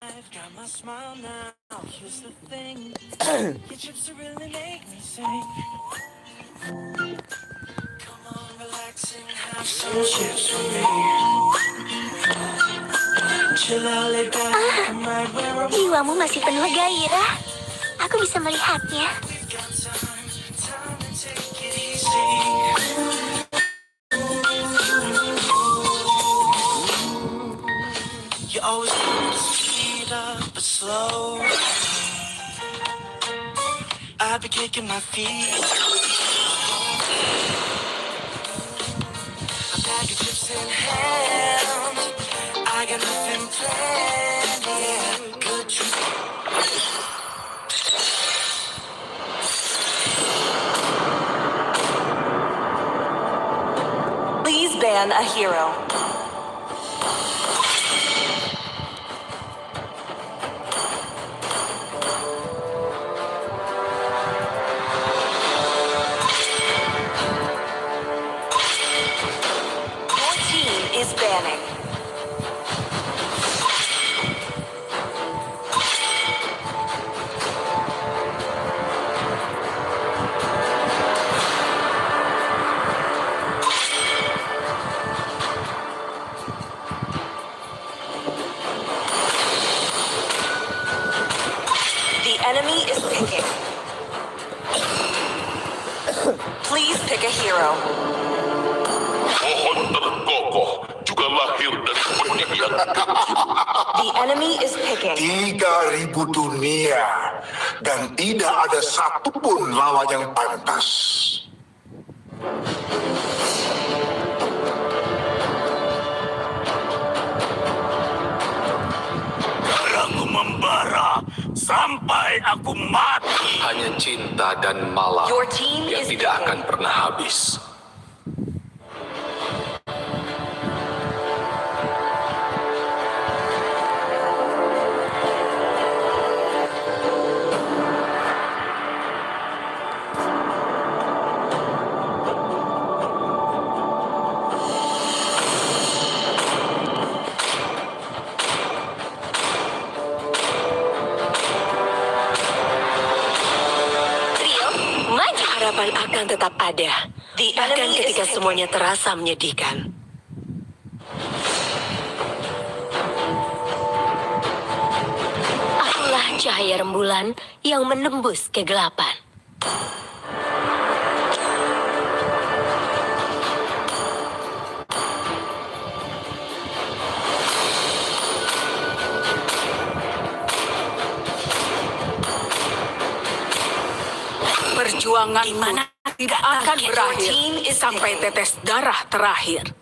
I've got my smile now. Here's the thing. Your chips really make me sing. Come on, relax and have some chips with me. Chill out, lay back, I'm right where I want. Jiwamu masih penuh gairah. Aku bisa melihatnya. We've got time to take it easy. You always want to speed up but slow. I've been kicking my feet. A bag of chips in hand. I got nothing planned. Yeah, good truth. Please ban a hero. Your team is banning. The enemy is picking. Please pick a hero. Pohon terkokoh juga lahir dari pendirian kecil. The enemy is picking. 3.000 dunia dan tidak ada satupun lawan yang pantas. Darahku membara sampai aku mati. Hanya cinta dan malam Your team yang is tidak picking. akan pernah habis. Trio, maju. Harapan akan tetap ada. Bahkan ketika semuanya terasa menyedihkan. Akulah cahaya rembulan yang menembus kegelapan. Perjuangan tidak akan berakhir team is sampai tetes darah terakhir.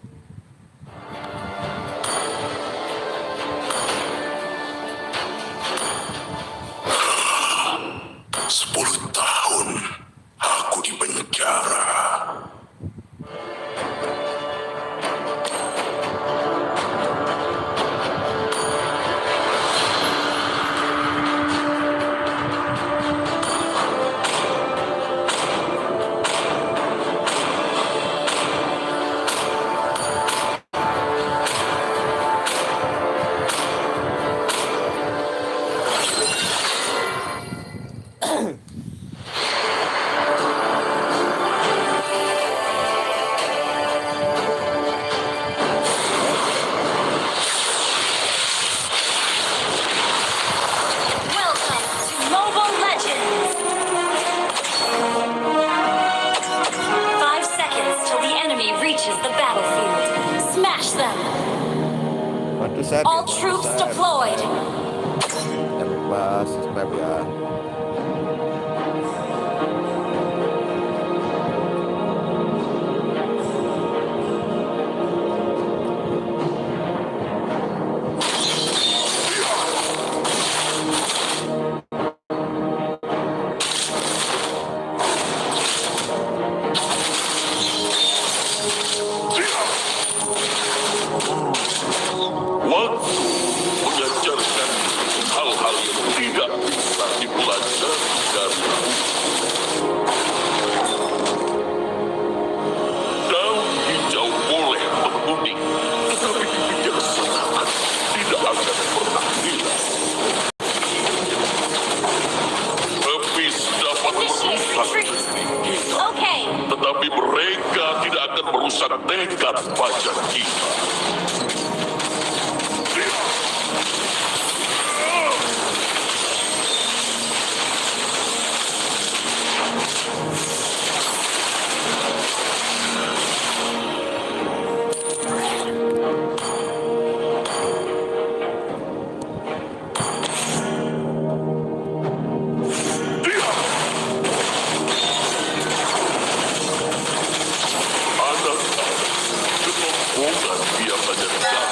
Sepuluh tahun aku di penjara. Welcome to Mobile Legends. 5 seconds till the enemy reaches the battlefield. Smash them. Bantu saya. All troops deployed. Jangan lupa subscribe ya. Waktu mengajarkan hal-hal yang tidak bisa dipelajari. Tetapi mereka tidak akan merusak tekad fajar kita. Kemampuan biasanya datang.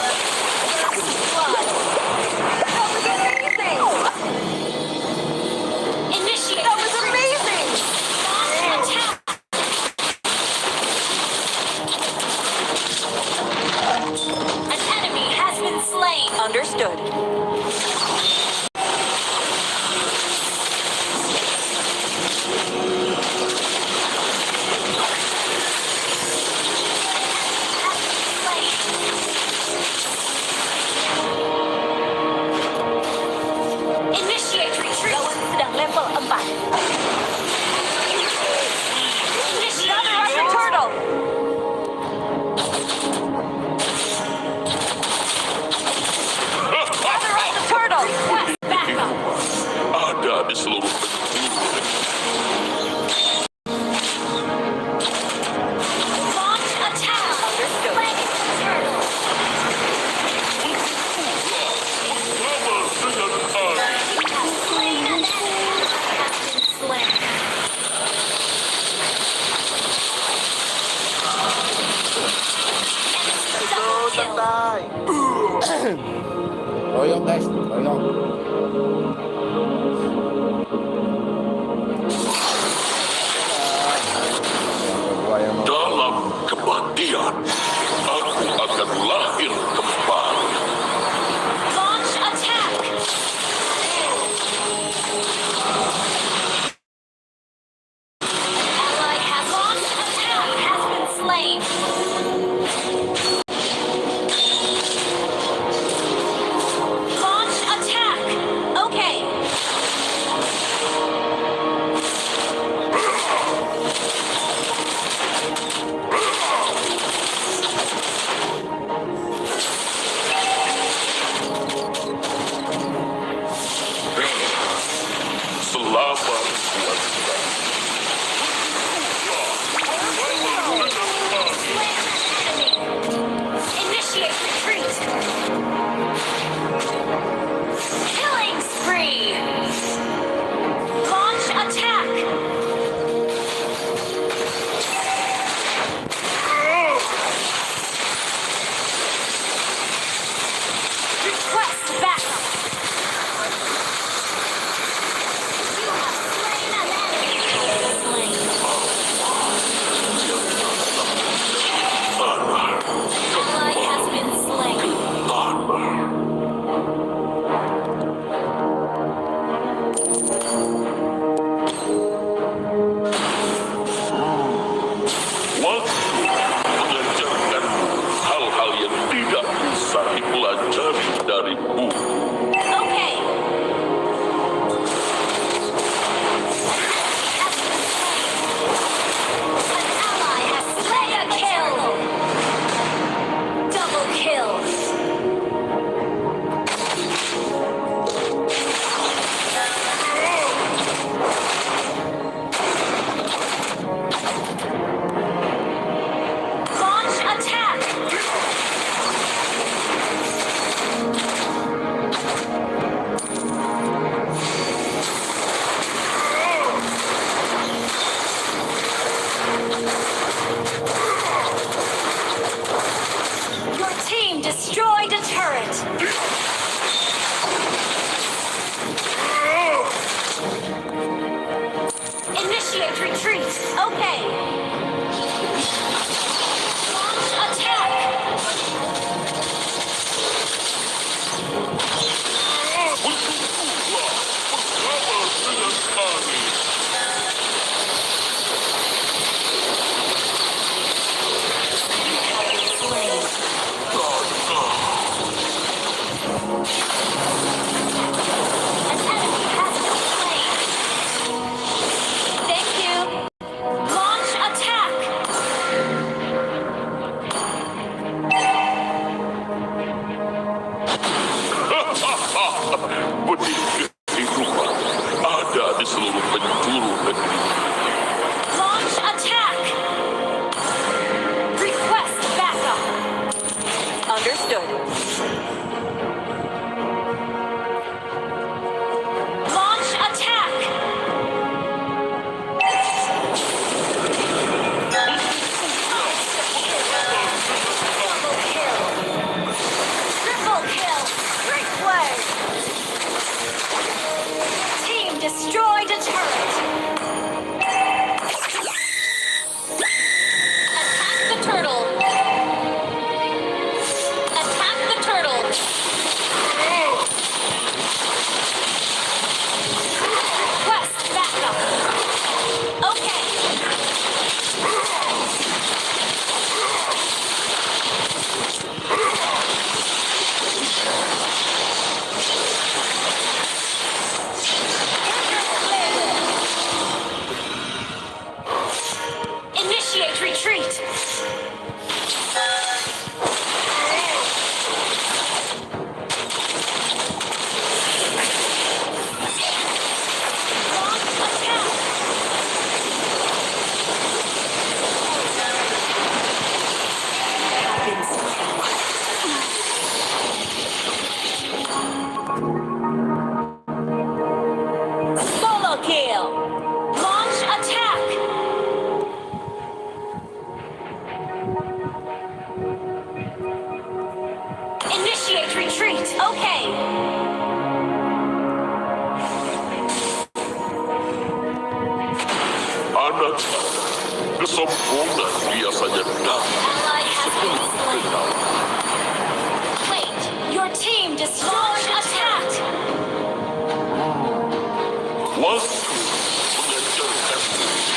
Initiate. That was amazing. Attack. An enemy has been slain. Understood. Initiate retreat. Lawan sedang level 4. Initiate Another retreat. turtle. Another turtle. Request backup. Ada di seluruh penjuru. Launch attack. Understood. Flank turtle. Sama dengan aku. Slain an enemy. Has been slain. Double kill. Tolong guys, tolong. Dalam kematian, aku akan lahir kembali. Launch attack. Ally has launched attack. Has been slain. Launch attack. Okay. Selamat puasa. Initiate retreat. Killing spree. Launch attack. Request backup. You have slain an enemy. Slain. Ally has been slain. Waktu mengajarkan hal-hal yang tidak bisa dipelajari dari buku. Okay. An ally has slain a kill. Double kill. Launch attack. Your team destroyed a turret. Initiate retreat. Okay. Launch attack. An enemy has been slain. Thank you. Launch attack. Initiate retreat. Solo kill. Launch attack. Initiate retreat. Okay. Anak, kesombongan biasanya datang Ally has been slain. kenal. Wait, your team destroyed attack. Waktu mengajarkan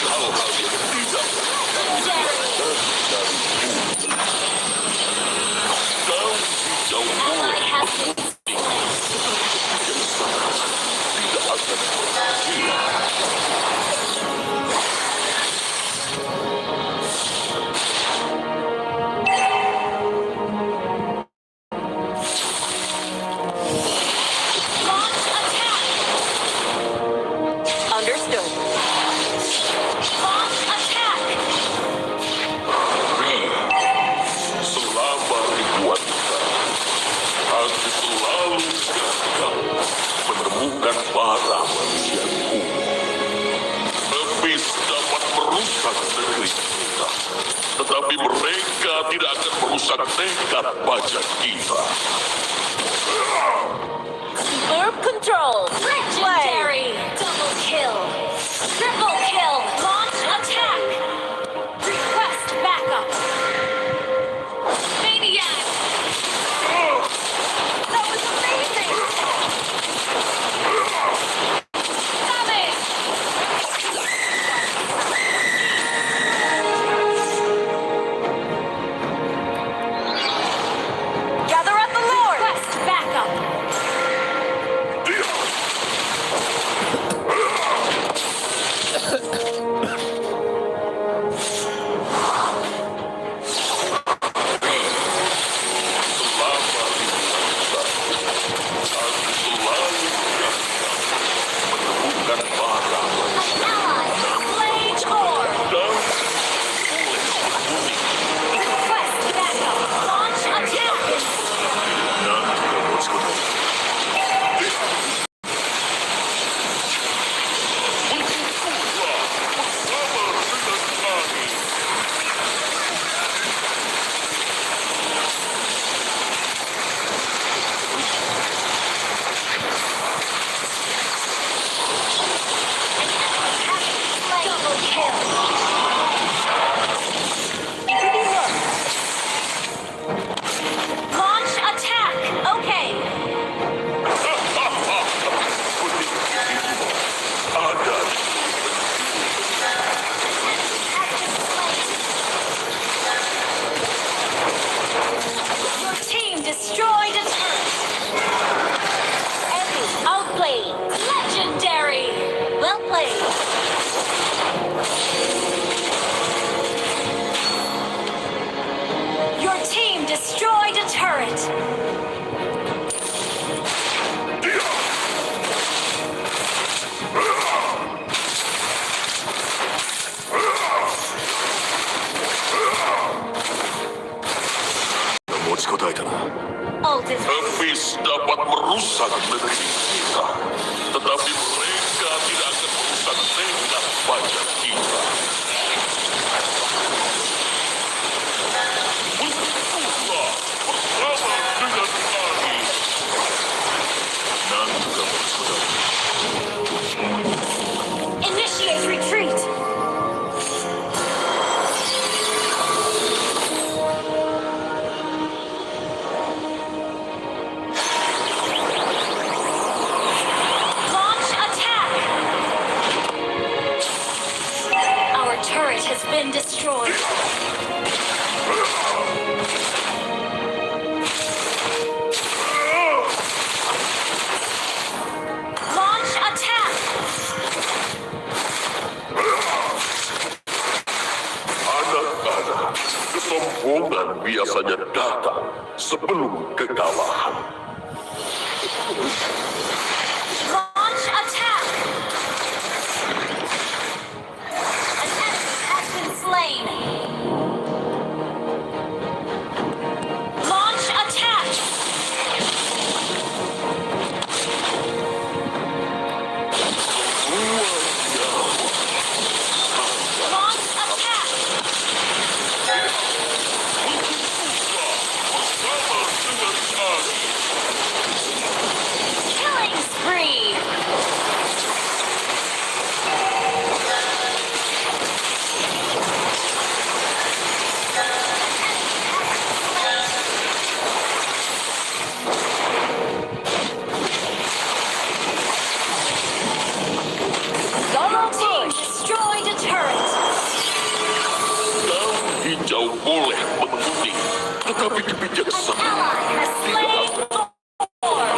hal-hal yang tidak dari kau jauh Ally has been tidak akan hilang. launch attack. Understood. Launch attack. Selama ribuan tahun, aku selalu gagal menemukan para manusia kuno. Habis dapat merusak negeri kita, tetapi mereka tidak akan merusak tekad baja kita. Verb control. Legendary. Double kill. Triple kill. Launch attack. Request backup. Maniac. That was amazing. Savage. Gather at the Lord. Request backup. Selama ribuan tahun, aku selalu gagal menemukan para manusia Ally slain or dan boleh berbunyi. request backup. Launch attack. Nanti kamu sekolah. Berkumpullah bersama dengan kami. Double kill. Launch attack. Okay. Ada Your team destroyed a turret. Epic. Outplayed. Legendary. Well played. Your team destroyed a turret. kamu sekolah itu. Ult is Habis dapat merusak negeri kita, tetapi mereka tidak akan merusak tekad baja kita. Berkumpullah bersama dengan kami. Nanti kamu sekolah. Initiate retreat. Launch attack. Our turret has been destroyed. Launch attack. Kesombongan biasanya datang sebelum kekalahan. Launch attack! An enemy has been slain. Launch attack! Launch attack! Killing spree! Double team destroyed a turret! Daun hijau boleh menguning, tetapi An kebijaksanaan ally has slain Thor!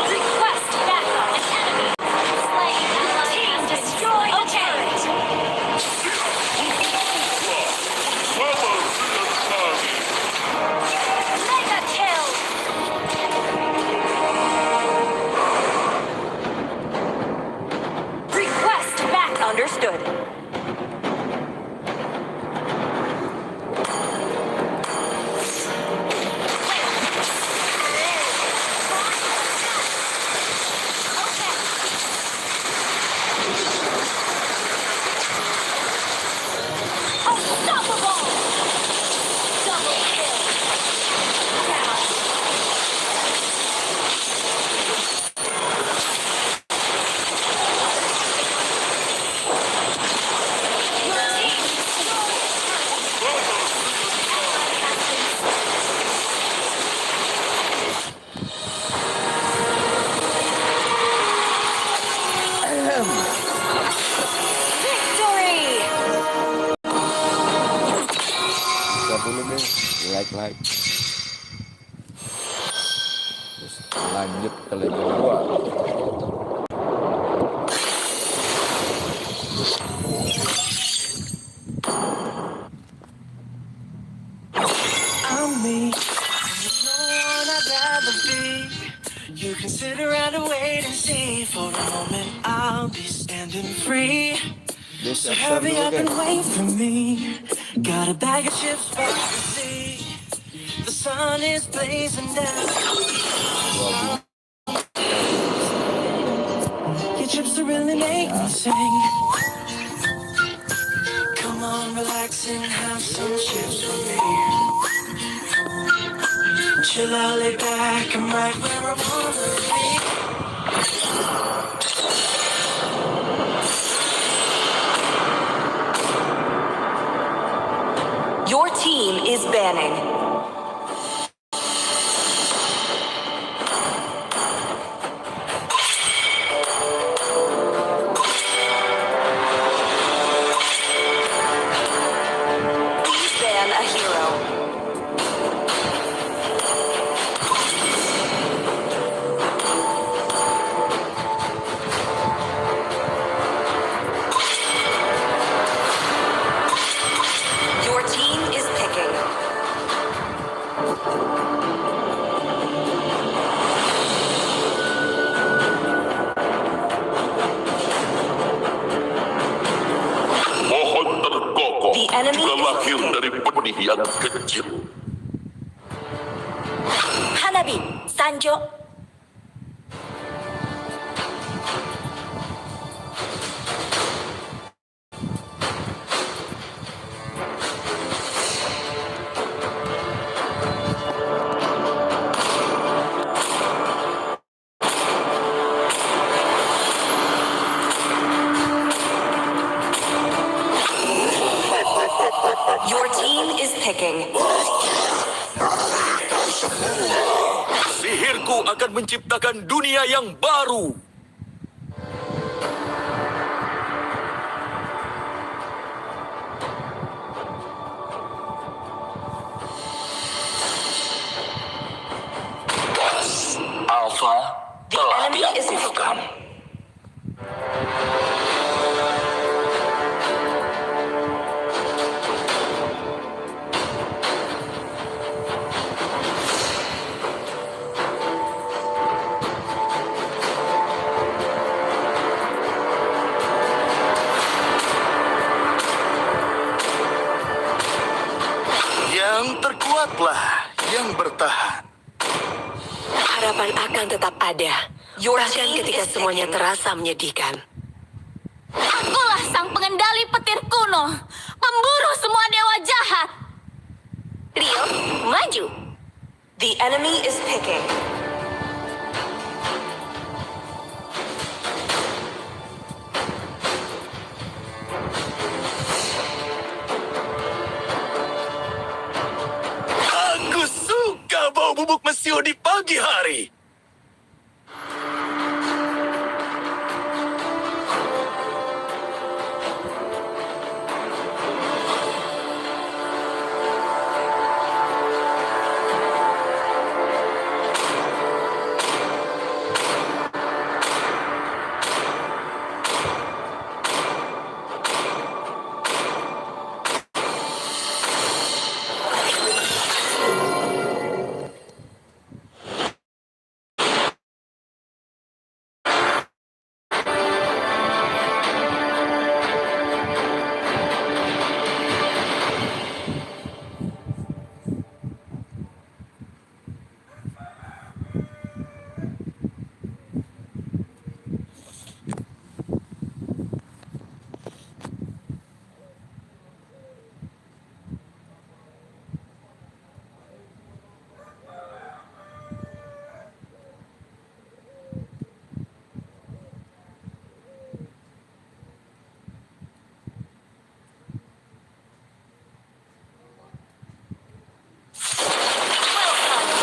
Request backup! An enemy has slain ally team destroyed a turret! sama dengan kami. Mega kill! Request back understood. Unstoppable! Double kill! Victory! Stop dulu deh. Like. Terus lanjut ke level 2. I'm me. There's no one I'd rather be. You can sit around and wait and see. For a moment, I'll be standing free. Dia So siap-siap hurry dulu up deh. and wait for me. Got a bag of chips for you to see. The sun is blazing down. Your chips will really make me sing. Come on, relax and have some chips with me. Chill out, lay back, I'm right where I wanna be. Your team is banning. Please ban a hero. Your team is picking. Pohon terkokoh The enemy juga is lahir dari benih yang kecil. Hanabi, Sanjo. Your team is picking. Sihirku akan menciptakan dunia yang baru. Alpha telah enemy is diaktifkan. Tetaplah yang bertahan. Harapan akan tetap ada. Bahkan ketika semuanya terasa menyedihkan. Akulah sang pengendali petir kuno, pemburu semua dewa jahat. Rio, maju. The enemy is picking. Aku suka bau bubuk mesiu di pagi hari.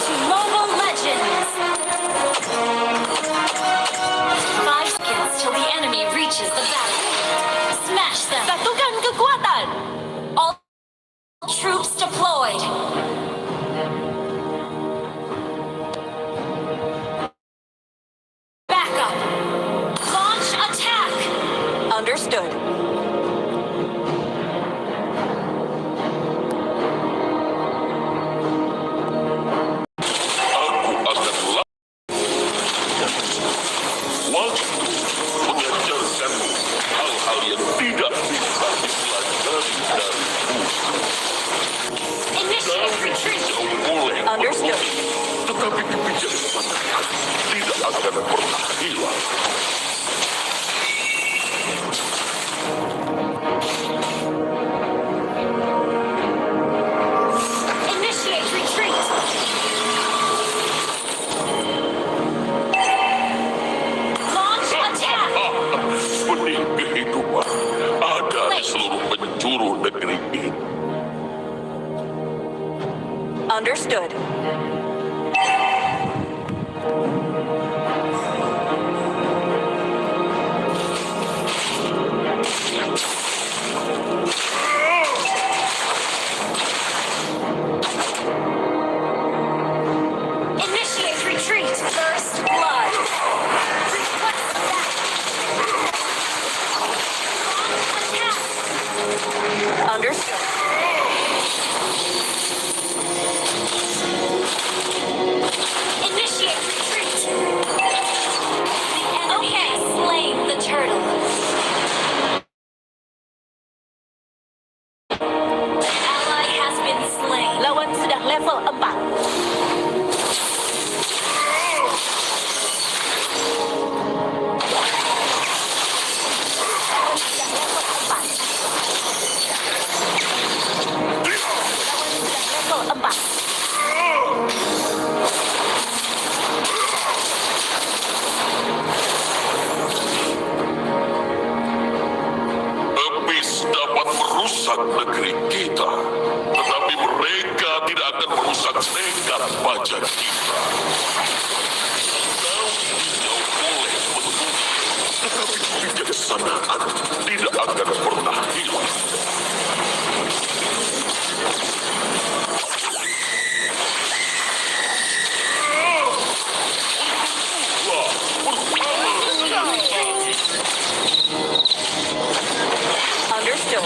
To Mono Legends. 5 seconds till the enemy reaches the battlefield. Smash them. Satukan kekuatan. All troops deployed. Back up. Launch attack. Understood. Aku akan waktu mengajarkanmu hal-hal yang tidak bisa dipelajari dariku. Initiate retreat. Kau boleh Understood. berbohong, tetapi kebijaksanaan tidak akan pernah hilang. Initiate retreat. Launch attack. Benih kehidupan ada di seluruh penjuru negeri ini. Understood. Initiate retreat. First blood. Request attack. Understood. Initiate retreat. The enemy has slain the turtle. Ally has been slain. Lawan sudah level 4. Level 4. Habis dapat merusak negeri kita, tetapi mereka tidak akan merusak nekat baja kita. Kau tidak boleh mendukung, tetapi kebijaksanaan tidak akan pernah hilang. Wah, pertama. Understood.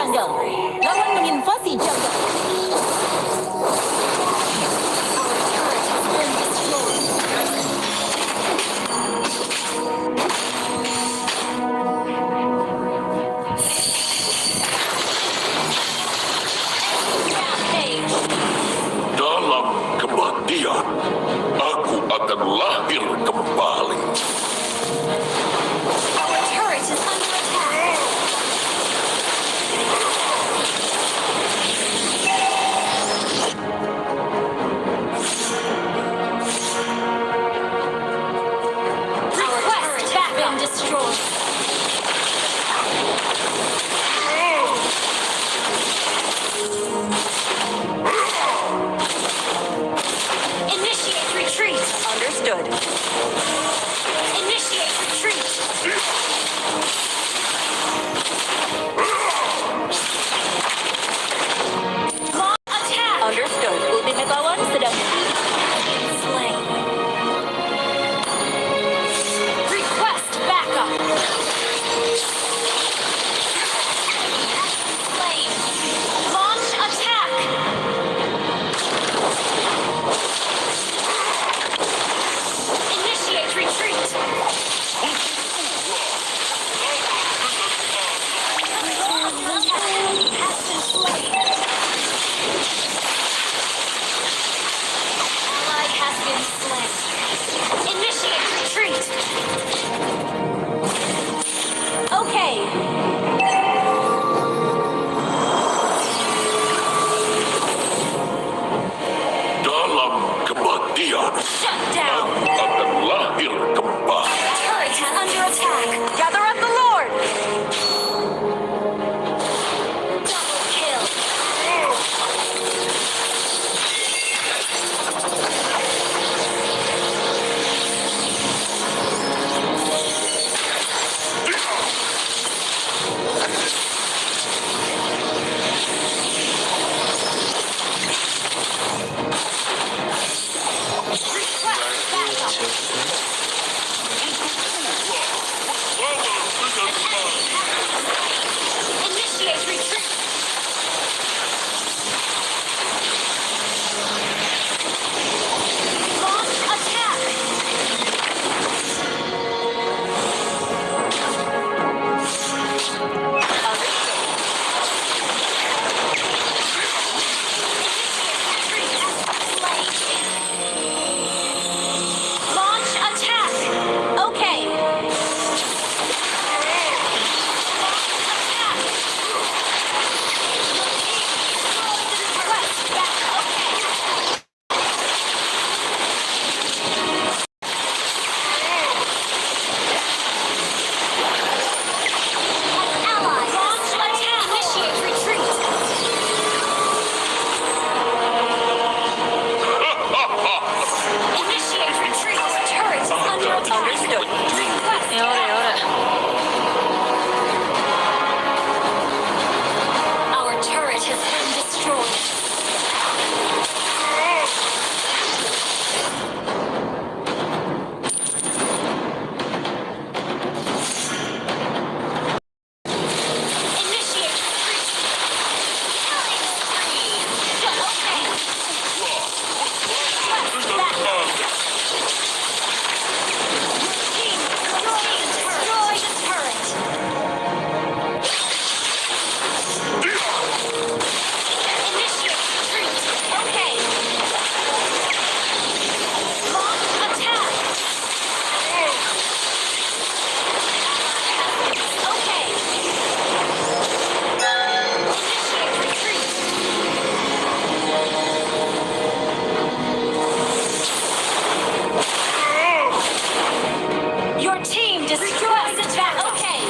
jungle. Lawan menginvasi jungle. Rampage. Dalam kematian, aku akan lahir kembali. Our turret is under attack. Our quest has been destroyed. Initiate retreat. Understood. Initiate retreat. Launch attack. Understood. Ultimate lawan sedang Slain. Request backup. Slain. Launch attack. Initiate retreat. Enemy has been slain. Ally has been slain. Initiate retreat. Okay. Dalam kematian, Shut down. aku akan lahir kembali. Turret is under attack. gather up the Lord. Double kill. Request backup. Initiate retreat. Launch attack. Launch attack. Okay. Attack. Request back. Okay. Ally. Launch attack. Initiate retreat. Initiate retreat. Turret is under attack. Understood. Request Ya udah, ya udah. Our turret has been destroyed. Initiate retreat. Killing spree. Okay. Request backup. Team destroy the turret. Initiate retreat. Okay. Launch attack. Okay. Initiate retreat. Your team destroys attack. Okay.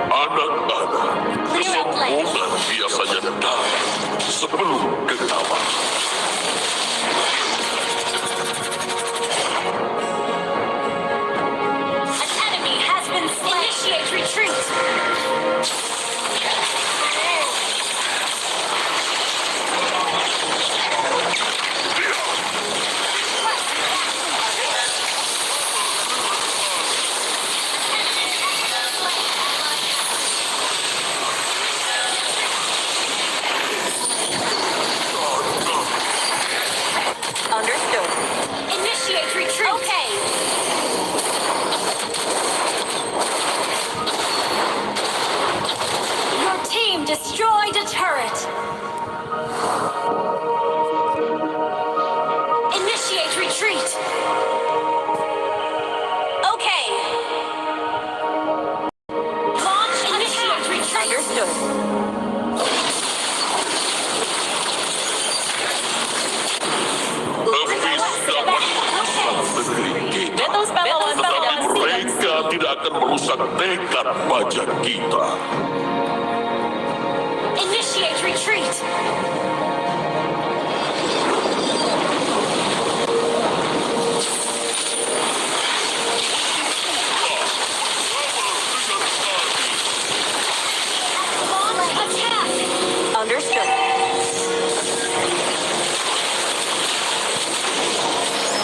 Anak-anak, Clear up lane. bulan biasanya datang sebelum kegelapan. An enemy has been slain. Initiate retreat. baja kita. Initiate retreat. Launch attack. Understood.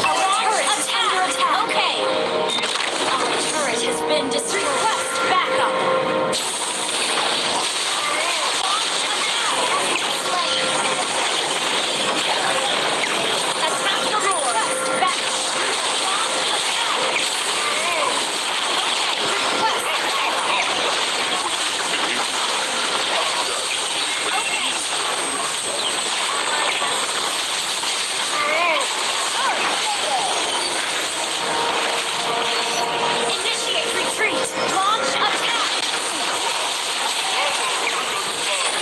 Our turret is under attack. Okay. Our turret has been destroyed. Request backup. Attack the roar. Request backup. Initiate retreat. Launch attack.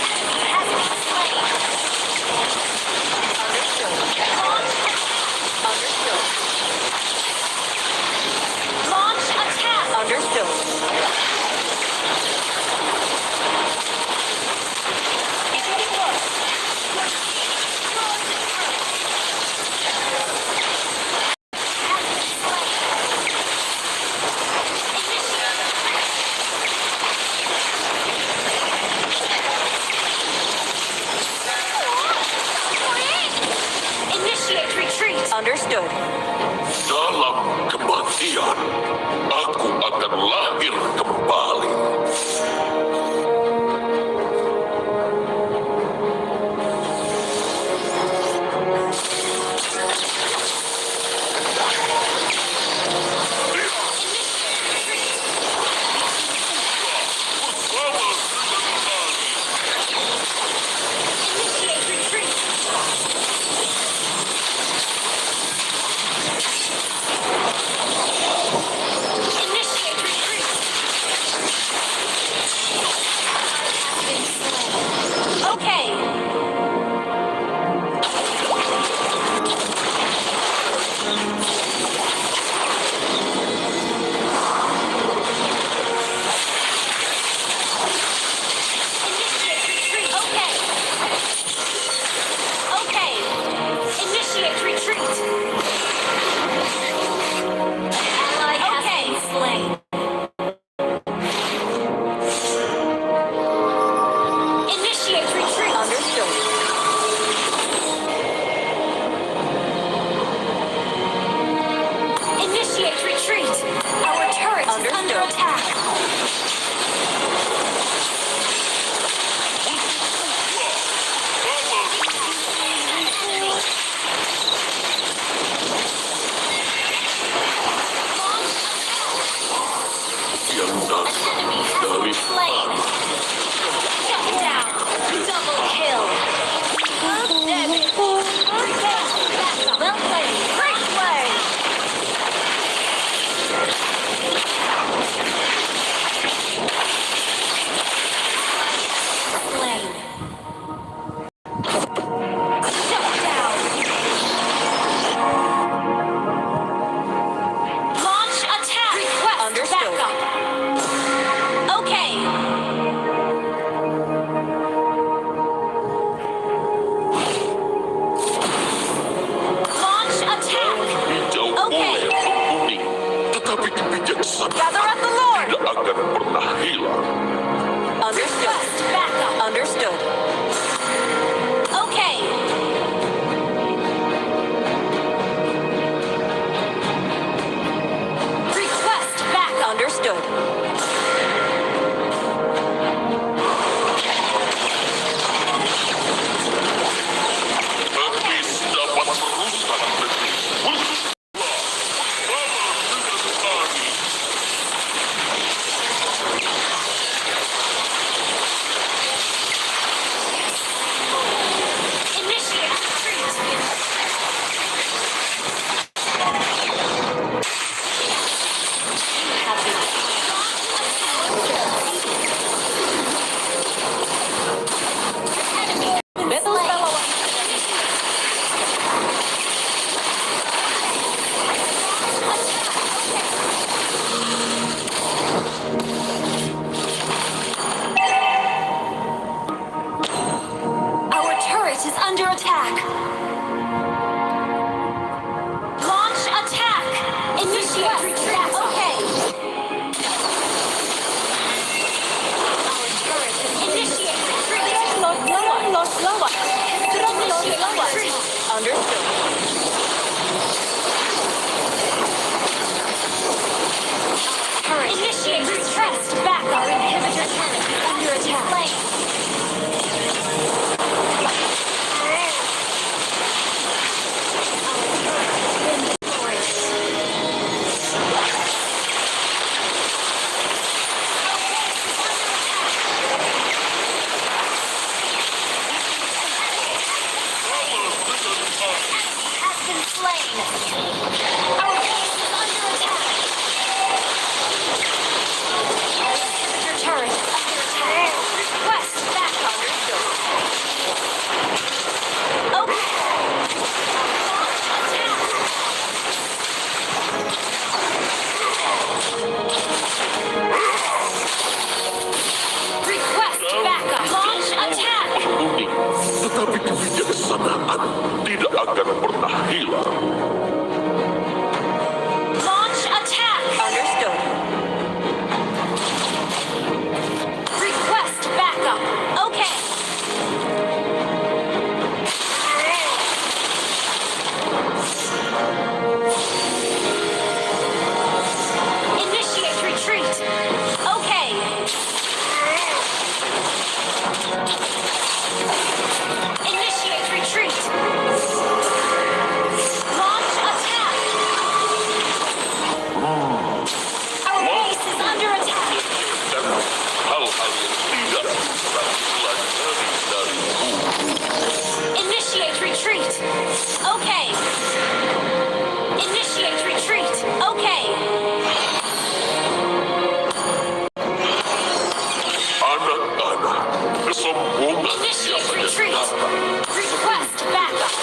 Enemy has been slain. Launch attack. Understood. Launch attack. Understood. Initiate retreat. Understood. Dalam kematian, aku akan lahir kembali. Initiate retreat. Initiate retreat. Okay. Initiate retreat. Okay. Okay. Initiate retreat. Ally has been slain. Initiate retreat. Understood. Initiate retreat. Our turret is under Understood. attack. Yang datang Enemy has dari been slain. Shut down. Double turret is under attack. Launch attack. Initiate retreat. Okay. Our turret is initiate retreat. Lower. Initiate retreat. Understood. Turret initiate retreat. Back. Our inhibitor turret is under attack. Has been slain. Our base is under attack. Your turret is under attack. Request backup. Okay. Request backup. Launch attack. Unik, tetapi kebijaksanaan tidak akan pernah hilang. Launch attack. Understood. Request backup. Okay. Initiate retreat. Okay. Initiate retreat. Launch attack. Our base is under attack. Dan hal-hal yang tidak bisa dipelajari dari buku. Initiate retreat. Okay. Initiate retreat. Okay. Anak-anak, kesombongan Initiate biasanya retreat. datang. Request backup.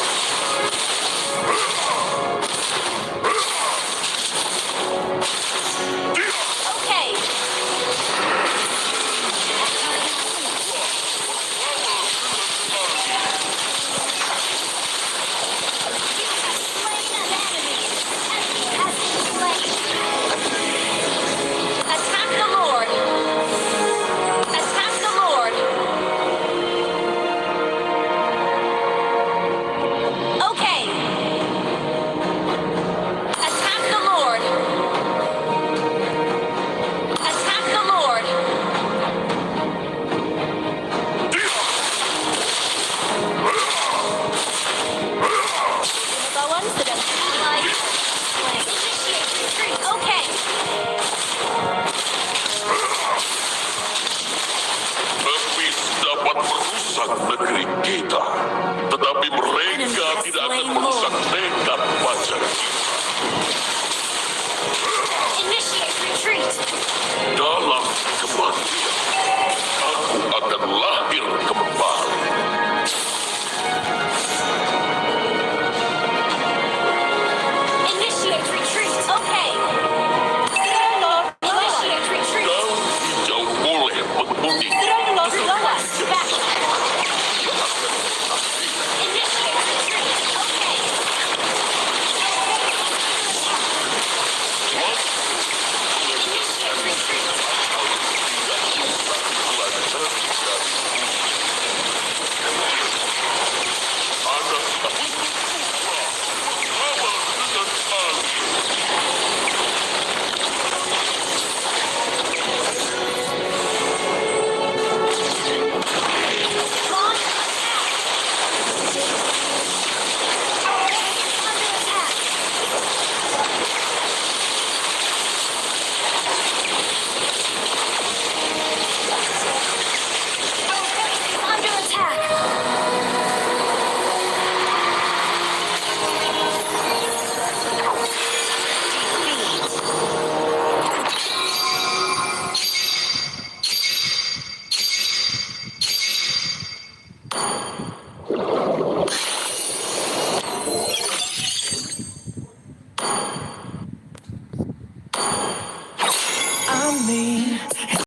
Okay. Slain an enemy. Enemy has been slain. Attack the Lord. Attack the Lord. Okay. Attack the Lord. Attack the Lord. Kawan sedang Ally slain. Initiate retreat. Okay. Habis dapat merusak negeri kita.